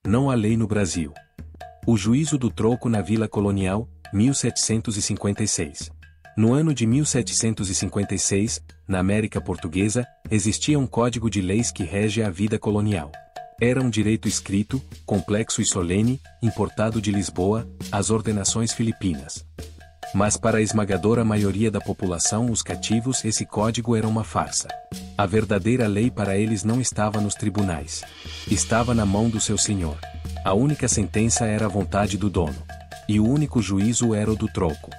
não há lei no Brasil. O juízo do troco na Vila Colonial, 1756. No ano de 1756, na América Portuguesa, existia um código de leis que rege a vida colonial. Era um direito escrito, complexo e solene, importado de Lisboa, as ordenações filipinas. Mas para a esmagadora maioria da população, os cativos, esse código era uma farsa. A verdadeira lei para eles não estava nos tribunais. Estava na mão do seu senhor. A única sentença era a vontade do dono. E o único juízo era o do troco.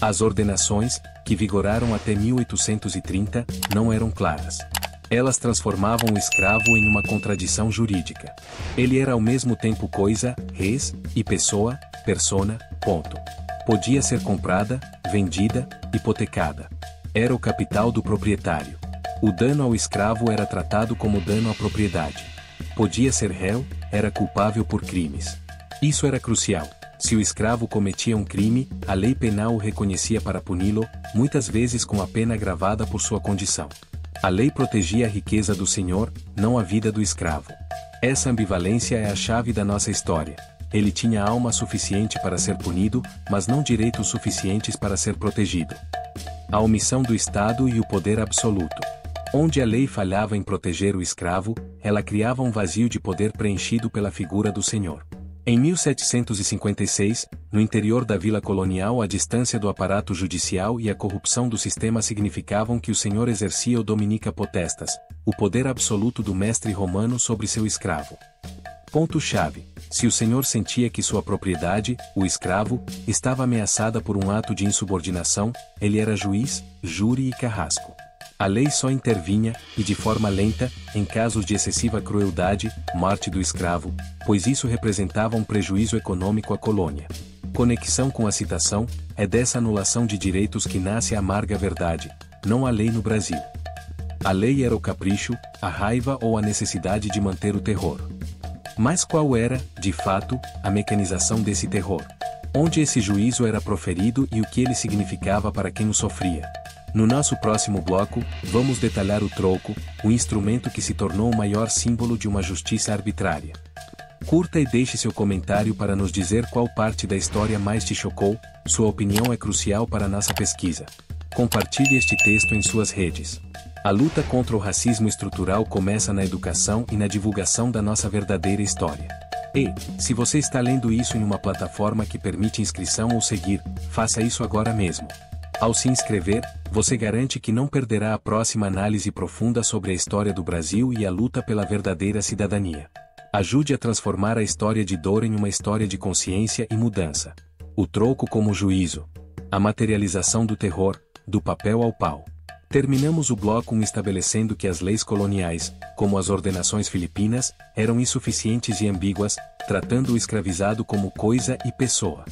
As ordenações, que vigoraram até 1830, não eram claras. Elas transformavam o escravo em uma contradição jurídica. Ele era ao mesmo tempo coisa, res, e pessoa, persona, ponto. Podia ser comprada, vendida, hipotecada. Era o capital do proprietário. O dano ao escravo era tratado como dano à propriedade. Podia ser réu, era culpável por crimes. Isso era crucial. Se o escravo cometia um crime, a lei penal o reconhecia para puni-lo, muitas vezes com a pena agravada por sua condição. A lei protegia a riqueza do senhor, não a vida do escravo. Essa ambivalência é a chave da nossa história. Ele tinha alma suficiente para ser punido, mas não direitos suficientes para ser protegido. A omissão do Estado e o poder absoluto. Onde a lei falhava em proteger o escravo, ela criava um vazio de poder preenchido pela figura do senhor. Em 1756, no interior da Vila Colonial, a distância do aparato judicial e a corrupção do sistema significavam que o senhor exercia o dominica potestas, o poder absoluto do mestre romano sobre seu escravo. Ponto-chave: se o senhor sentia que sua propriedade, o escravo, estava ameaçada por um ato de insubordinação, ele era juiz, júri e carrasco. A lei só intervinha, e de forma lenta, em casos de excessiva crueldade, morte do escravo, pois isso representava um prejuízo econômico à colônia. Conexão com a citação: é dessa anulação de direitos que nasce a amarga verdade: não há lei no Brasil. A lei era o capricho, a raiva ou a necessidade de manter o terror. Mas qual era, de fato, a mecanização desse terror? Onde esse juízo era proferido e o que ele significava para quem o sofria? No nosso próximo bloco, vamos detalhar o troco, o instrumento que se tornou o maior símbolo de uma justiça arbitrária. Curta e deixe seu comentário para nos dizer qual parte da história mais te chocou, sua opinião é crucial para nossa pesquisa. Compartilhe este texto em suas redes. A luta contra o racismo estrutural começa na educação e na divulgação da nossa verdadeira história. E, se você está lendo isso em uma plataforma que permite inscrição ou seguir, faça isso agora mesmo. Ao se inscrever, você garante que não perderá a próxima análise profunda sobre a história do Brasil e a luta pela verdadeira cidadania. Ajude a transformar a história de dor em uma história de consciência e mudança. O troco como juízo. A materialização do terror, do papel ao pau. Terminamos o bloco estabelecendo que as leis coloniais, como as ordenações filipinas, eram insuficientes e ambíguas, tratando o escravizado como coisa e pessoa.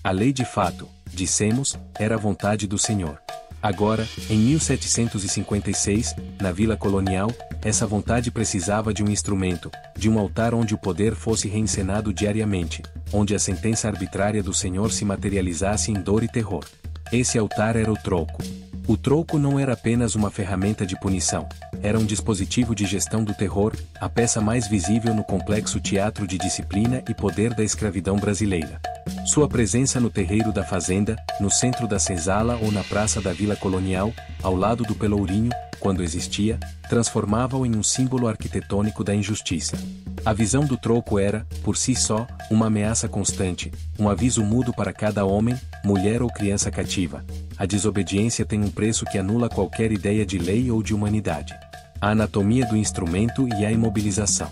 A lei de fato, dissemos, era a vontade do senhor. Agora, em 1756, na Vila Colonial, essa vontade precisava de um instrumento, de um altar onde o poder fosse reencenado diariamente, onde a sentença arbitrária do senhor se materializasse em dor e terror. Esse altar era o troco. O troco não era apenas uma ferramenta de punição, era um dispositivo de gestão do terror, a peça mais visível no complexo teatro de disciplina e poder da escravidão brasileira. Sua presença no terreiro da fazenda, no centro da senzala ou na praça da Vila Colonial, ao lado do pelourinho, quando existia, transformava-o em um símbolo arquitetônico da injustiça. A visão do troco era, por si só, uma ameaça constante, um aviso mudo para cada homem, mulher ou criança cativa. A desobediência tem um preço que anula qualquer ideia de lei ou de humanidade. A anatomia do instrumento e a imobilização.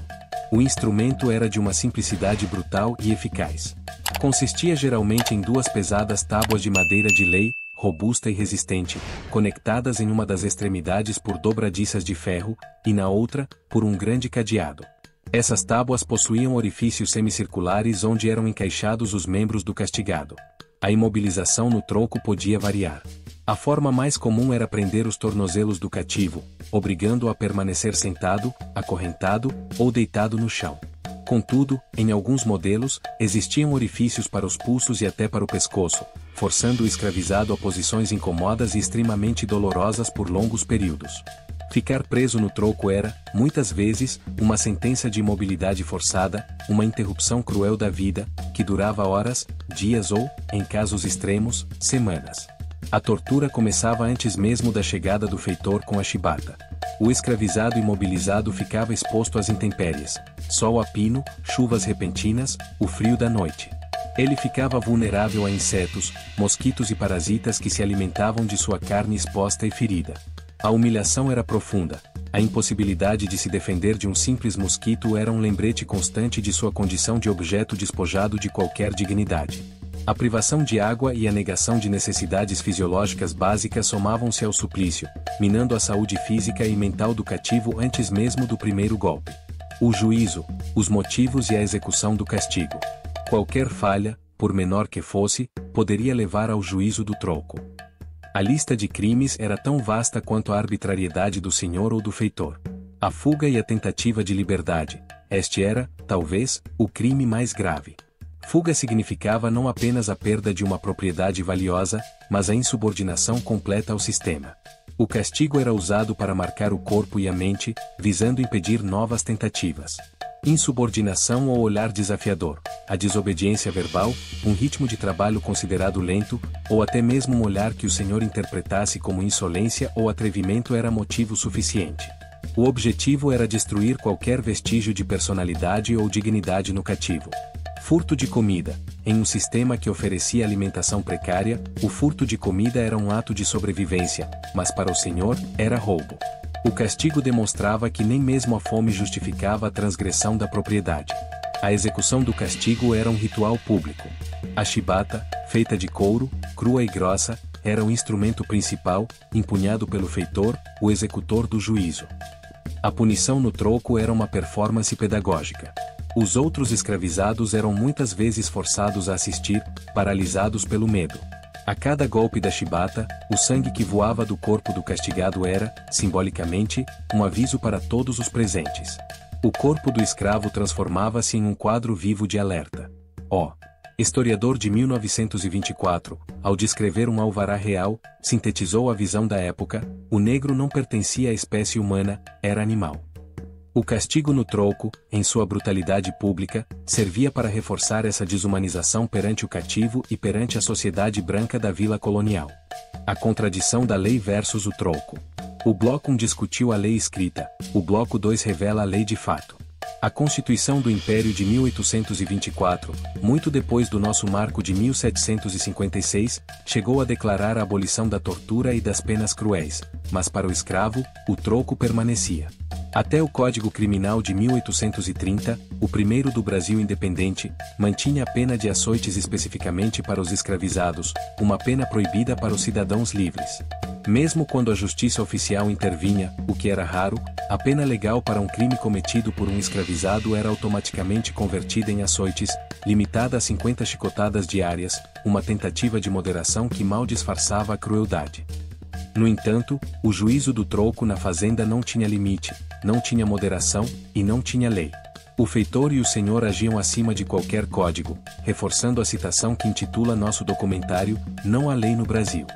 O instrumento era de uma simplicidade brutal e eficaz. Consistia geralmente em duas pesadas tábuas de madeira de lei, robusta e resistente, conectadas em uma das extremidades por dobradiças de ferro, e na outra, por um grande cadeado. Essas tábuas possuíam orifícios semicirculares onde eram encaixados os membros do castigado. A imobilização no troco podia variar. A forma mais comum era prender os tornozelos do cativo, obrigando-o a permanecer sentado, acorrentado ou deitado no chão. Contudo, em alguns modelos, existiam orifícios para os pulsos e até para o pescoço, forçando o escravizado a posições incômodas e extremamente dolorosas por longos períodos. Ficar preso no troco era, muitas vezes, uma sentença de imobilidade forçada, uma interrupção cruel da vida, que durava horas, dias ou, em casos extremos, semanas. A tortura começava antes mesmo da chegada do feitor com a chibata. O escravizado imobilizado ficava exposto às intempéries, sol a pino, chuvas repentinas, o frio da noite. Ele ficava vulnerável a insetos, mosquitos e parasitas que se alimentavam de sua carne exposta e ferida. A humilhação era profunda. A impossibilidade de se defender de um simples mosquito era um lembrete constante de sua condição de objeto despojado de qualquer dignidade. A privação de água e a negação de necessidades fisiológicas básicas somavam-se ao suplício, minando a saúde física e mental do cativo antes mesmo do primeiro golpe. O juízo, os motivos e a execução do castigo. Qualquer falha, por menor que fosse, poderia levar ao juízo do troco. A lista de crimes era tão vasta quanto a arbitrariedade do senhor ou do feitor. A fuga e a tentativa de liberdade. Este era, talvez, o crime mais grave. Fuga significava não apenas a perda de uma propriedade valiosa, mas a insubordinação completa ao sistema. O castigo era usado para marcar o corpo e a mente, visando impedir novas tentativas. Insubordinação ou olhar desafiador, a desobediência verbal, um ritmo de trabalho considerado lento, ou até mesmo um olhar que o senhor interpretasse como insolência ou atrevimento era motivo suficiente. O objetivo era destruir qualquer vestígio de personalidade ou dignidade no cativo. Furto de comida. Em um sistema que oferecia alimentação precária, o furto de comida era um ato de sobrevivência, mas para o senhor, era roubo. O castigo demonstrava que nem mesmo a fome justificava a transgressão da propriedade. A execução do castigo era um ritual público. A chibata, feita de couro, crua e grossa, era o instrumento principal, empunhado pelo feitor, o executor do juízo. A punição no troco era uma performance pedagógica. Os outros escravizados eram muitas vezes forçados a assistir, paralisados pelo medo. A cada golpe da chibata, o sangue que voava do corpo do castigado era, simbolicamente, um aviso para todos os presentes. O corpo do escravo transformava-se em um quadro vivo de alerta. O historiador de 1924, ao descrever um alvará real, sintetizou a visão da época: o negro não pertencia à espécie humana, era animal. O castigo no troco, em sua brutalidade pública, servia para reforçar essa desumanização perante o cativo e perante a sociedade branca da vila colonial. A contradição da lei versus o troco. O Bloco 1 discutiu a lei escrita, o Bloco 2 revela a lei de fato. A Constituição do Império de 1824, muito depois do nosso marco de 1756, chegou a declarar a abolição da tortura e das penas cruéis, mas para o escravo, o troco permanecia. Até o Código Criminal de 1830, o primeiro do Brasil independente, mantinha a pena de açoites especificamente para os escravizados, uma pena proibida para os cidadãos livres. Mesmo quando a justiça oficial intervinha, o que era raro, a pena legal para um crime cometido por um escravizado era automaticamente convertida em açoites, limitada a 50 chicotadas diárias, uma tentativa de moderação que mal disfarçava a crueldade. No entanto, o juízo do troco na fazenda não tinha limite, não tinha moderação, e não tinha lei. O feitor e o senhor agiam acima de qualquer código, reforçando a citação que intitula nosso documentário, Não há lei no Brasil.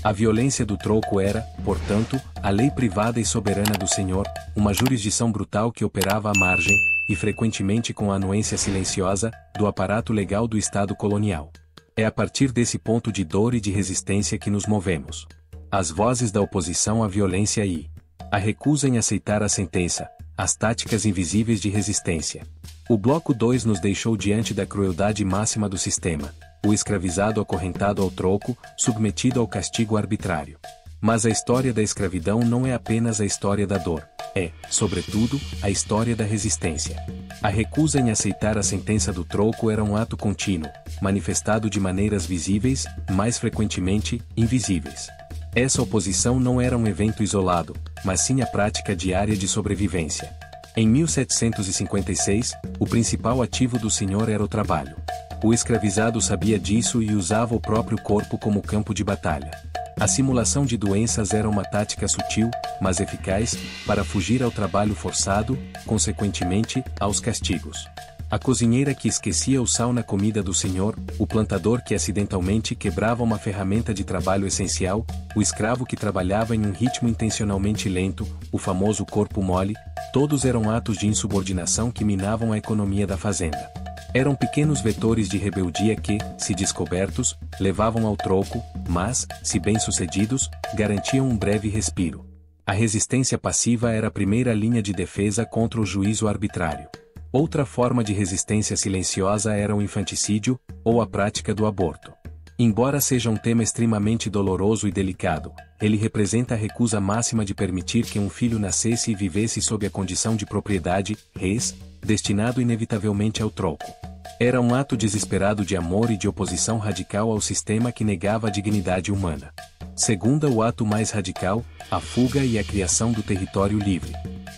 A violência do troco era, portanto, a lei privada e soberana do senhor, uma jurisdição brutal que operava à margem, e frequentemente com a anuência silenciosa, do aparato legal do Estado colonial. É a partir desse ponto de dor e de resistência que nos movemos. As vozes da oposição à violência e a recusa em aceitar a sentença, as táticas invisíveis de resistência. O Bloco 2 nos deixou diante da crueldade máxima do sistema, o escravizado acorrentado ao troco, submetido ao castigo arbitrário. Mas a história da escravidão não é apenas a história da dor, é, sobretudo, a história da resistência. A recusa em aceitar a sentença do troco era um ato contínuo, manifestado de maneiras visíveis, mais frequentemente, invisíveis. Essa oposição não era um evento isolado, mas sim a prática diária de sobrevivência. Em 1756, o principal ativo do senhor era o trabalho. O escravizado sabia disso e usava o próprio corpo como campo de batalha. A simulação de doenças era uma tática sutil, mas eficaz, para fugir ao trabalho forçado, consequentemente, aos castigos. A cozinheira que esquecia o sal na comida do senhor, o plantador que acidentalmente quebrava uma ferramenta de trabalho essencial, o escravo que trabalhava em um ritmo intencionalmente lento, o famoso corpo mole, todos eram atos de insubordinação que minavam a economia da fazenda. Eram pequenos vetores de rebeldia que, se descobertos, levavam ao troco, mas, se bem-sucedidos, garantiam um breve respiro. A resistência passiva era a primeira linha de defesa contra o juízo arbitrário. Outra forma de resistência silenciosa era o infanticídio, ou a prática do aborto. Embora seja um tema extremamente doloroso e delicado, ele representa a recusa máxima de permitir que um filho nascesse e vivesse sob a condição de propriedade, res, destinado inevitavelmente ao troco. Era um ato desesperado de amor e de oposição radical ao sistema que negava a dignidade humana. Segunda, o ato mais radical, a fuga e a criação do território livre.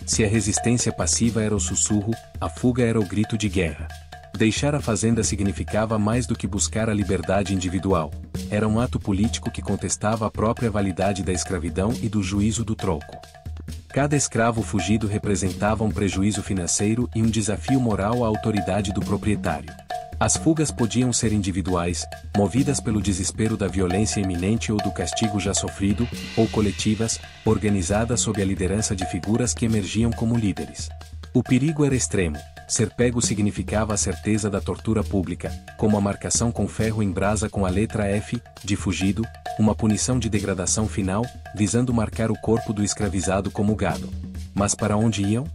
Se a resistência passiva era o sussurro, a fuga era o grito de guerra. Deixar a fazenda significava mais do que buscar a liberdade individual. Era um ato político que contestava a própria validade da escravidão e do juízo do troco. Cada escravo fugido representava um prejuízo financeiro e um desafio moral à autoridade do proprietário. As fugas podiam ser individuais, movidas pelo desespero da violência iminente ou do castigo já sofrido, ou coletivas, organizadas sob a liderança de figuras que emergiam como líderes. O perigo era extremo. Ser pego significava a certeza da tortura pública, como a marcação com ferro em brasa com a letra F, de fugido, uma punição de degradação final, visando marcar o corpo do escravizado como gado. Mas para onde iam?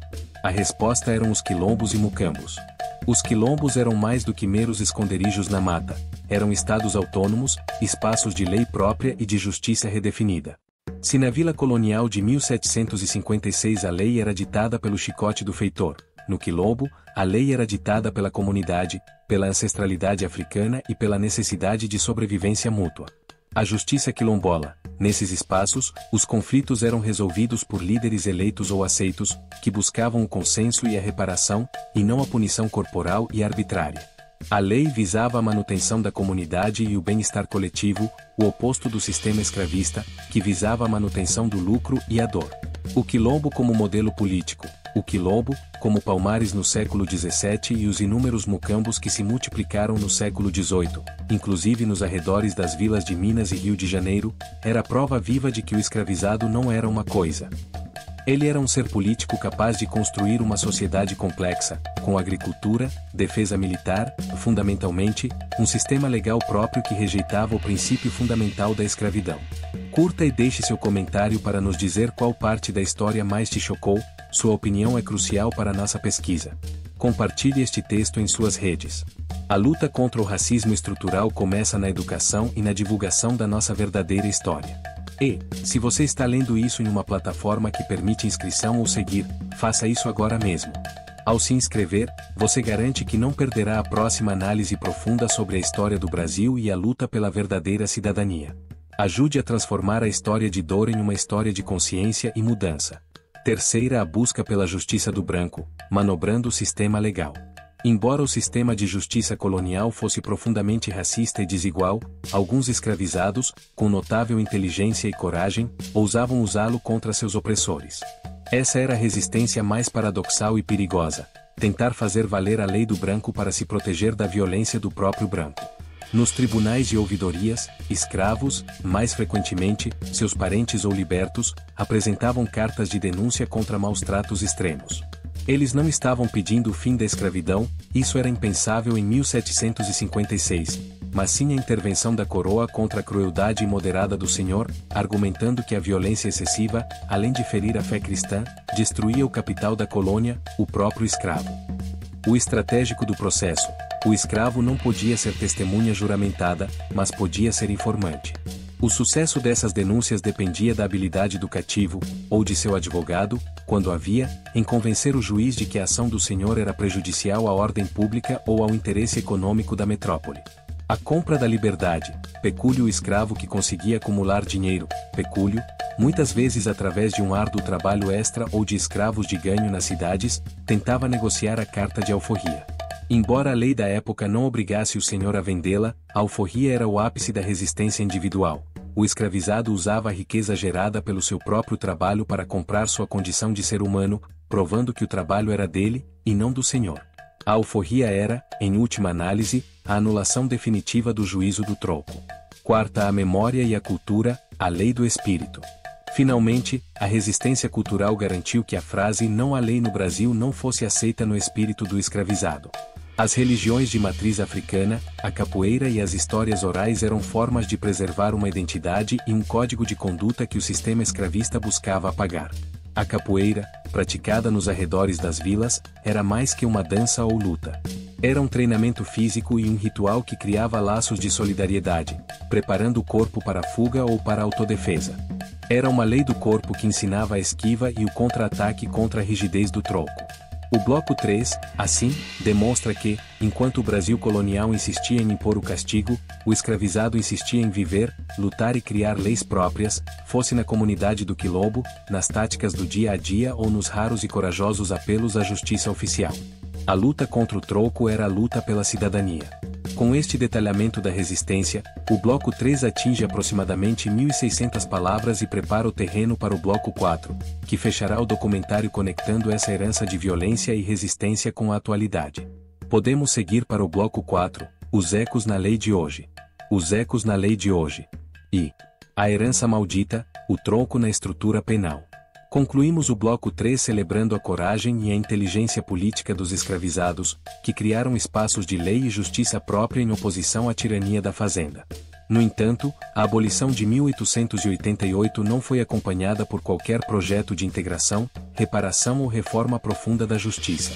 A resposta eram os quilombos e mucambos. Os quilombos eram mais do que meros esconderijos na mata, eram estados autônomos, espaços de lei própria e de justiça redefinida. Se na vila colonial de 1756 a lei era ditada pelo chicote do feitor, no quilombo, a lei era ditada pela comunidade, pela ancestralidade africana e pela necessidade de sobrevivência mútua. A justiça quilombola. Nesses espaços, os conflitos eram resolvidos por líderes eleitos ou aceitos, que buscavam o consenso e a reparação, e não a punição corporal e arbitrária. A lei visava a manutenção da comunidade e o bem-estar coletivo, o oposto do sistema escravista, que visava a manutenção do lucro e a dor. O quilombo como modelo político. O quilombo, como Palmares no século XVII e os inúmeros mucambos que se multiplicaram no século XVIII, inclusive nos arredores das vilas de Minas e Rio de Janeiro, era a prova viva de que o escravizado não era uma coisa. Ele era um ser político capaz de construir uma sociedade complexa, com agricultura, defesa militar, fundamentalmente, um sistema legal próprio que rejeitava o princípio fundamental da escravidão. Curta e deixe seu comentário para nos dizer qual parte da história mais te chocou, sua opinião é crucial para nossa pesquisa. Compartilhe este texto em suas redes. A luta contra o racismo estrutural começa na educação e na divulgação da nossa verdadeira história. E, se você está lendo isso em uma plataforma que permite inscrição ou seguir, faça isso agora mesmo. Ao se inscrever, você garante que não perderá a próxima análise profunda sobre a história do Brasil e a luta pela verdadeira cidadania. Ajude a transformar a história de dor em uma história de consciência e mudança. Terceira, a busca pela justiça do branco, manobrando o sistema legal. Embora o sistema de justiça colonial fosse profundamente racista e desigual, alguns escravizados, com notável inteligência e coragem, ousavam usá-lo contra seus opressores. Essa era a resistência mais paradoxal e perigosa, tentar fazer valer a lei do branco para se proteger da violência do próprio branco. Nos tribunais de ouvidorias, escravos, mais frequentemente, seus parentes ou libertos, apresentavam cartas de denúncia contra maus-tratos extremos. Eles não estavam pedindo o fim da escravidão, isso era impensável em 1756, mas sim a intervenção da coroa contra a crueldade imoderada do senhor, argumentando que a violência excessiva, além de ferir a fé cristã, destruía o capital da colônia, o próprio escravo. O estratégico do processo. O escravo não podia ser testemunha juramentada, mas podia ser informante. O sucesso dessas denúncias dependia da habilidade do cativo, ou de seu advogado, quando havia, em convencer o juiz de que a ação do senhor era prejudicial à ordem pública ou ao interesse econômico da metrópole. A compra da liberdade, pecúlio. O escravo que conseguia acumular dinheiro, pecúlio, muitas vezes através de um árduo trabalho extra ou de escravos de ganho nas cidades, tentava negociar a carta de alforria. Embora a lei da época não obrigasse o senhor a vendê-la, a alforria era o ápice da resistência individual. O escravizado usava a riqueza gerada pelo seu próprio trabalho para comprar sua condição de ser humano, provando que o trabalho era dele, e não do senhor. A alforria era, em última análise, a anulação definitiva do juízo do troco. Quarta, a memória e a cultura, a lei do espírito. Finalmente, a resistência cultural garantiu que a frase "não há lei no Brasil" não fosse aceita no espírito do escravizado. As religiões de matriz africana, a capoeira e as histórias orais eram formas de preservar uma identidade e um código de conduta que o sistema escravista buscava apagar. A capoeira, praticada nos arredores das vilas, era mais que uma dança ou luta. Era um treinamento físico e um ritual que criava laços de solidariedade, preparando o corpo para a fuga ou para a autodefesa. Era uma lei do corpo que ensinava a esquiva e o contra-ataque contra a rigidez do troco. O bloco 3, assim, demonstra que, enquanto o Brasil colonial insistia em impor o castigo, o escravizado insistia em viver, lutar e criar leis próprias, fosse na comunidade do quilombo, nas táticas do dia a dia ou nos raros e corajosos apelos à justiça oficial. A luta contra o troco era a luta pela cidadania. Com este detalhamento da resistência, o bloco 3 atinge aproximadamente 1.600 palavras e prepara o terreno para o bloco 4, que fechará o documentário conectando essa herança de violência e resistência com a atualidade. Podemos seguir para o bloco 4, os ecos na lei de hoje. Os ecos na lei de hoje. E a herança maldita, o troco na estrutura penal. Concluímos o bloco 3 celebrando a coragem e a inteligência política dos escravizados, que criaram espaços de lei e justiça própria em oposição à tirania da fazenda. No entanto, a abolição de 1888 não foi acompanhada por qualquer projeto de integração, reparação ou reforma profunda da justiça.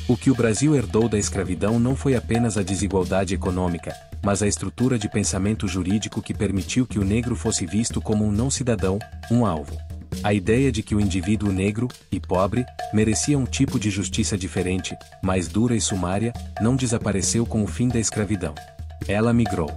O que o Brasil herdou da escravidão não foi apenas a desigualdade econômica, mas a estrutura de pensamento jurídico que permitiu que o negro fosse visto como um não-cidadão, um alvo. A ideia de que o indivíduo negro, e pobre, merecia um tipo de justiça diferente, mais dura e sumária, não desapareceu com o fim da escravidão. Ela migrou.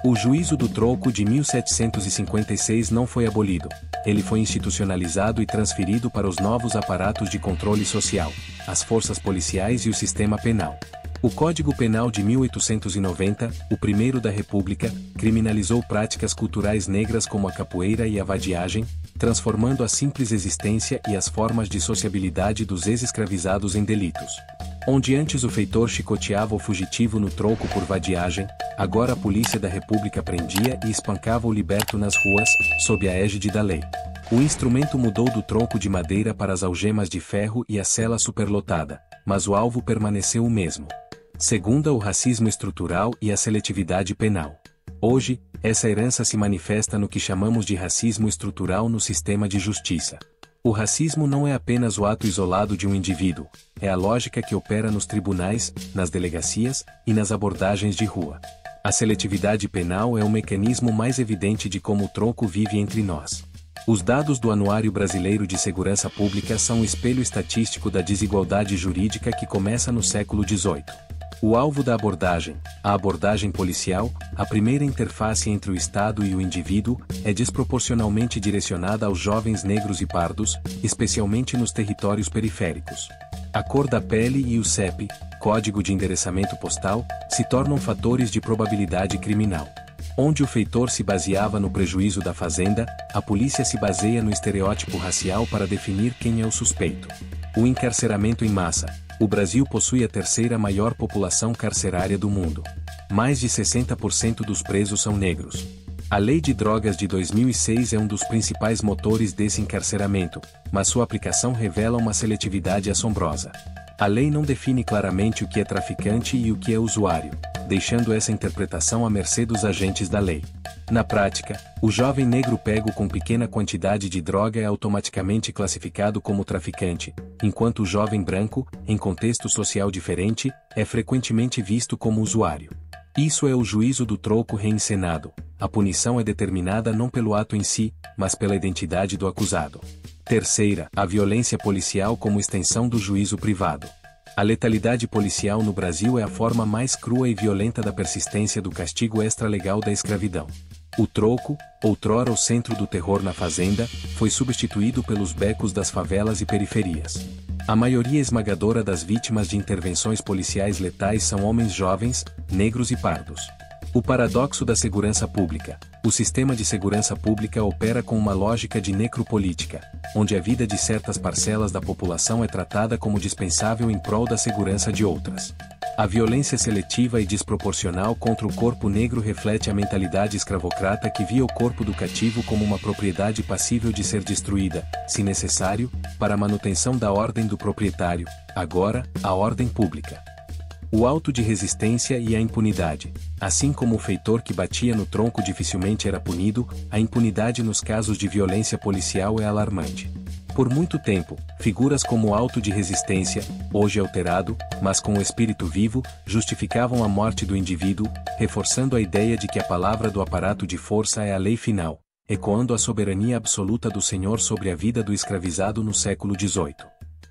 O juízo do troco de 1756 não foi abolido, ele foi institucionalizado e transferido para os novos aparatos de controle social, as forças policiais e o sistema penal. O Código Penal de 1890, o primeiro da República, criminalizou práticas culturais negras como a capoeira e a vadiagem, transformando a simples existência e as formas de sociabilidade dos ex-escravizados em delitos. Onde antes o feitor chicoteava o fugitivo no troco por vadiagem, agora a polícia da República prendia e espancava o liberto nas ruas, sob a égide da lei. O instrumento mudou do tronco de madeira para as algemas de ferro e a cela superlotada, mas o alvo permaneceu o mesmo. Segunda, o racismo estrutural e a seletividade penal. Hoje, essa herança se manifesta no que chamamos de racismo estrutural no sistema de justiça. O racismo não é apenas o ato isolado de um indivíduo, é a lógica que opera nos tribunais, nas delegacias e nas abordagens de rua. A seletividade penal é o mecanismo mais evidente de como o troco vive entre nós. Os dados do Anuário Brasileiro de Segurança Pública são um espelho estatístico da desigualdade jurídica que começa no século XVIII. O alvo da abordagem, a abordagem policial, a primeira interface entre o Estado e o indivíduo, é desproporcionalmente direcionada aos jovens negros e pardos, especialmente nos territórios periféricos. A cor da pele e o CEP, Código de Endereçamento Postal, se tornam fatores de probabilidade criminal. Onde o feitor se baseava no prejuízo da fazenda, a polícia se baseia no estereótipo racial para definir quem é o suspeito. O encarceramento em massa. O Brasil possui a terceira maior população carcerária do mundo. Mais de 60% dos presos são negros. A Lei de Drogas de 2006 é um dos principais motores desse encarceramento, mas sua aplicação revela uma seletividade assombrosa. A lei não define claramente o que é traficante e o que é usuário, deixando essa interpretação à mercê dos agentes da lei. Na prática, o jovem negro pego com pequena quantidade de droga é automaticamente classificado como traficante, enquanto o jovem branco, em contexto social diferente, é frequentemente visto como usuário. Isso é o juízo do troco reencenado. A punição é determinada não pelo ato em si, mas pela identidade do acusado. Terceira, a violência policial como extensão do juízo privado. A letalidade policial no Brasil é a forma mais crua e violenta da persistência do castigo extralegal da escravidão. O troco, outrora o centro do terror na fazenda, foi substituído pelos becos das favelas e periferias. A maioria esmagadora das vítimas de intervenções policiais letais são homens jovens, negros e pardos. O paradoxo da segurança pública. O sistema de segurança pública opera com uma lógica de necropolítica, onde a vida de certas parcelas da população é tratada como dispensável em prol da segurança de outras. A violência seletiva e desproporcional contra o corpo negro reflete a mentalidade escravocrata que via o corpo do cativo como uma propriedade passível de ser destruída, se necessário, para a manutenção da ordem do proprietário, agora, a ordem pública. O auto de resistência e a impunidade. Assim como o feitor que batia no tronco dificilmente era punido, a impunidade nos casos de violência policial é alarmante. Por muito tempo, figuras como o auto de resistência, hoje alterado, mas com o espírito vivo, justificavam a morte do indivíduo, reforçando a ideia de que a palavra do aparato de força é a lei final, ecoando a soberania absoluta do Senhor sobre a vida do escravizado no século XVIII.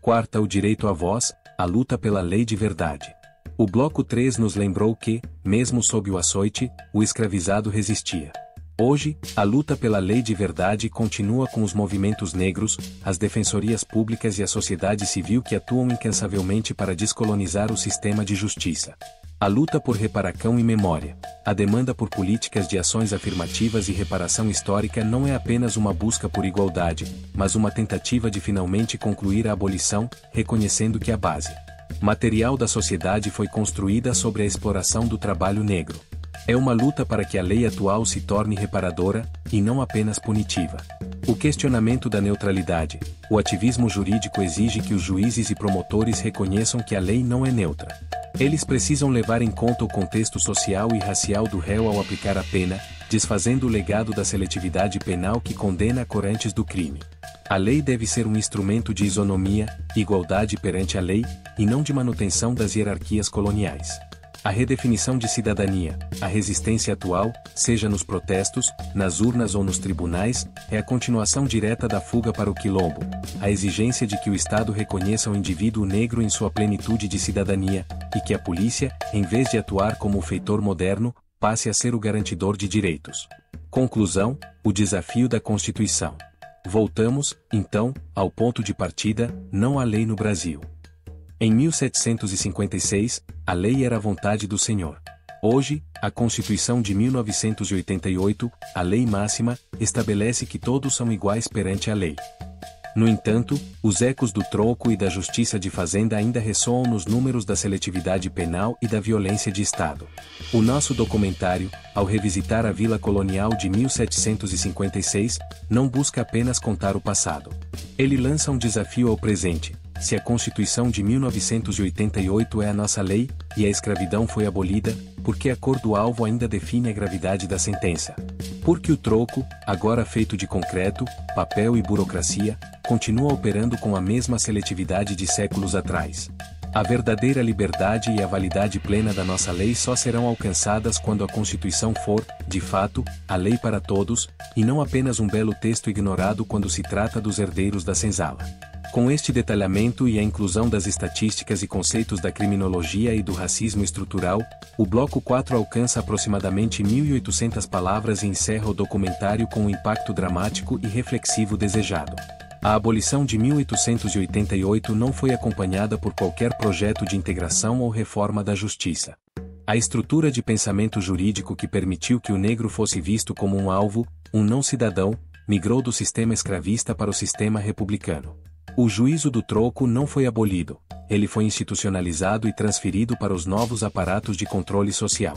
Quarta, o direito à voz, a luta pela lei de verdade. O bloco 3 nos lembrou que, mesmo sob o açoite, o escravizado resistia. Hoje, a luta pela lei de verdade continua com os movimentos negros, as defensorias públicas e a sociedade civil que atuam incansavelmente para descolonizar o sistema de justiça. A luta por reparação e memória. A demanda por políticas de ações afirmativas e reparação histórica não é apenas uma busca por igualdade, mas uma tentativa de finalmente concluir a abolição, reconhecendo que a base material da sociedade foi construída sobre a exploração do trabalho negro. É uma luta para que a lei atual se torne reparadora, e não apenas punitiva. O questionamento da neutralidade. O ativismo jurídico exige que os juízes e promotores reconheçam que a lei não é neutra. Eles precisam levar em conta o contexto social e racial do réu ao aplicar a pena, desfazendo o legado da seletividade penal que condena a corantes do crime. A lei deve ser um instrumento de isonomia, igualdade perante a lei, e não de manutenção das hierarquias coloniais. A redefinição de cidadania, a resistência atual, seja nos protestos, nas urnas ou nos tribunais, é a continuação direta da fuga para o quilombo, a exigência de que o Estado reconheça o indivíduo negro em sua plenitude de cidadania, e que a polícia, em vez de atuar como o feitor moderno, passe a ser o garantidor de direitos. Conclusão, o desafio da Constituição. Voltamos, então, ao ponto de partida, não há lei no Brasil. Em 1756, a lei era a vontade do Senhor. Hoje, a Constituição de 1988, a lei máxima, estabelece que todos são iguais perante a lei. No entanto, os ecos do troco e da justiça de fazenda ainda ressoam nos números da seletividade penal e da violência de Estado. O nosso documentário, ao revisitar a Vila Colonial de 1756, não busca apenas contar o passado. Ele lança um desafio ao presente. Se a Constituição de 1988 é a nossa lei, e a escravidão foi abolida, por que a cor do alvo ainda define a gravidade da sentença? Porque o troco, agora feito de concreto, papel e burocracia, continua operando com a mesma seletividade de séculos atrás. A verdadeira liberdade e a validade plena da nossa lei só serão alcançadas quando a Constituição for, de fato, a lei para todos, e não apenas um belo texto ignorado quando se trata dos herdeiros da senzala. Com este detalhamento e a inclusão das estatísticas e conceitos da criminologia e do racismo estrutural, o bloco 4 alcança aproximadamente 1.800 palavras e encerra o documentário com o impacto dramático e reflexivo desejado. A abolição de 1888 não foi acompanhada por qualquer projeto de integração ou reforma da justiça. A estrutura de pensamento jurídico que permitiu que o negro fosse visto como um alvo, um não-cidadão, migrou do sistema escravista para o sistema republicano. O juízo do troco não foi abolido, ele foi institucionalizado e transferido para os novos aparatos de controle social.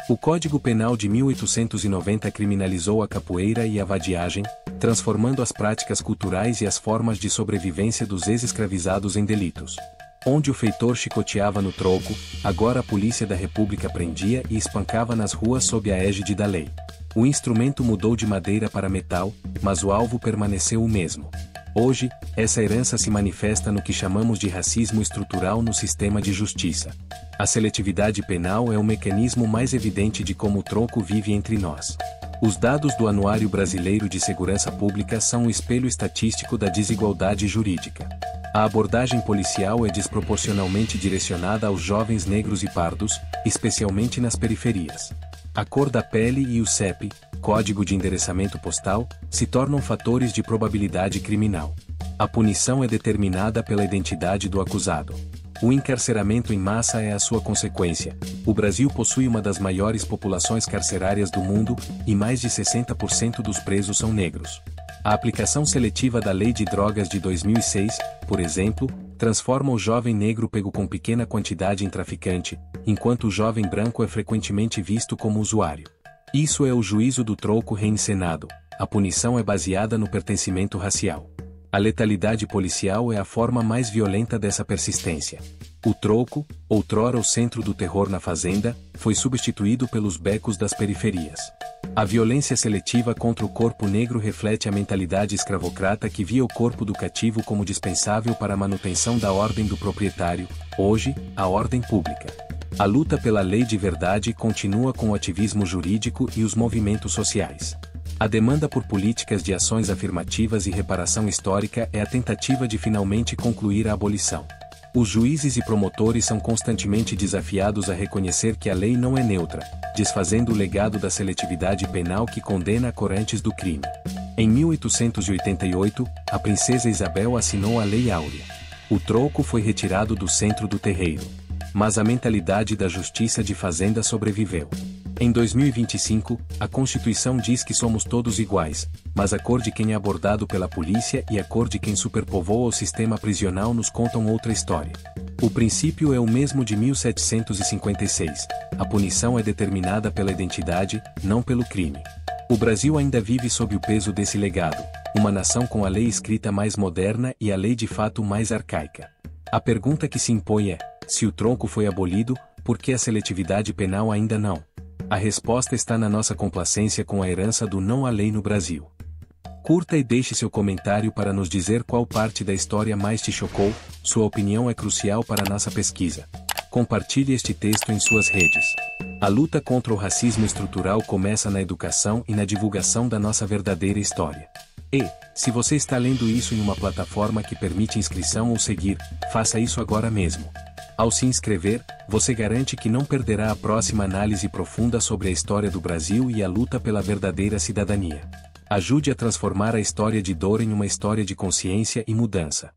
O Código Penal de 1890 criminalizou a capoeira e a vadiagem, transformando as práticas culturais e as formas de sobrevivência dos ex-escravizados em delitos. Onde o feitor chicoteava no troco, agora a polícia da República prendia e espancava nas ruas sob a égide da lei. O instrumento mudou de madeira para metal, mas o alvo permaneceu o mesmo. Hoje, essa herança se manifesta no que chamamos de racismo estrutural no sistema de justiça. A seletividade penal é o mecanismo mais evidente de como o troco vive entre nós. Os dados do Anuário Brasileiro de Segurança Pública são um espelho estatístico da desigualdade jurídica. A abordagem policial é desproporcionalmente direcionada aos jovens negros e pardos, especialmente nas periferias. A cor da pele e o CEP, Código de Endereçamento Postal, se tornam fatores de probabilidade criminal. A punição é determinada pela identidade do acusado. O encarceramento em massa é a sua consequência. O Brasil possui uma das maiores populações carcerárias do mundo, e mais de 60% dos presos são negros. A aplicação seletiva da Lei de Drogas de 2006, por exemplo, transforma o jovem negro pego com pequena quantidade em traficante, enquanto o jovem branco é frequentemente visto como usuário. Isso é o juízo do troco reencenado. A punição é baseada no pertencimento racial. A letalidade policial é a forma mais violenta dessa persistência. O troco, outrora o centro do terror na fazenda, foi substituído pelos becos das periferias. A violência seletiva contra o corpo negro reflete a mentalidade escravocrata que via o corpo do cativo como dispensável para a manutenção da ordem do proprietário, hoje, a ordem pública. A luta pela lei de verdade continua com o ativismo jurídico e os movimentos sociais. A demanda por políticas de ações afirmativas e reparação histórica é a tentativa de finalmente concluir a abolição. Os juízes e promotores são constantemente desafiados a reconhecer que a lei não é neutra, desfazendo o legado da seletividade penal que condena corantes do crime. Em 1888, a princesa Isabel assinou a Lei Áurea. O troco foi retirado do centro do terreiro. Mas a mentalidade da justiça de fazenda sobreviveu. Em 2025, a Constituição diz que somos todos iguais, mas a cor de quem é abordado pela polícia e a cor de quem superpovoa o sistema prisional nos contam outra história. O princípio é o mesmo de 1756. A punição é determinada pela identidade, não pelo crime. O Brasil ainda vive sob o peso desse legado, uma nação com a lei escrita mais moderna e a lei de fato mais arcaica. A pergunta que se impõe é: se o troco foi abolido, por que a seletividade penal ainda não? A resposta está na nossa complacência com a herança do não à lei no Brasil. Curta e deixe seu comentário para nos dizer qual parte da história mais te chocou. Sua opinião é crucial para nossa pesquisa. Compartilhe este texto em suas redes. A luta contra o racismo estrutural começa na educação e na divulgação da nossa verdadeira história. E, se você está lendo isso em uma plataforma que permite inscrição ou seguir, faça isso agora mesmo. Ao se inscrever, você garante que não perderá a próxima análise profunda sobre a história do Brasil e a luta pela verdadeira cidadania. Ajude a transformar a história de dor em uma história de consciência e mudança.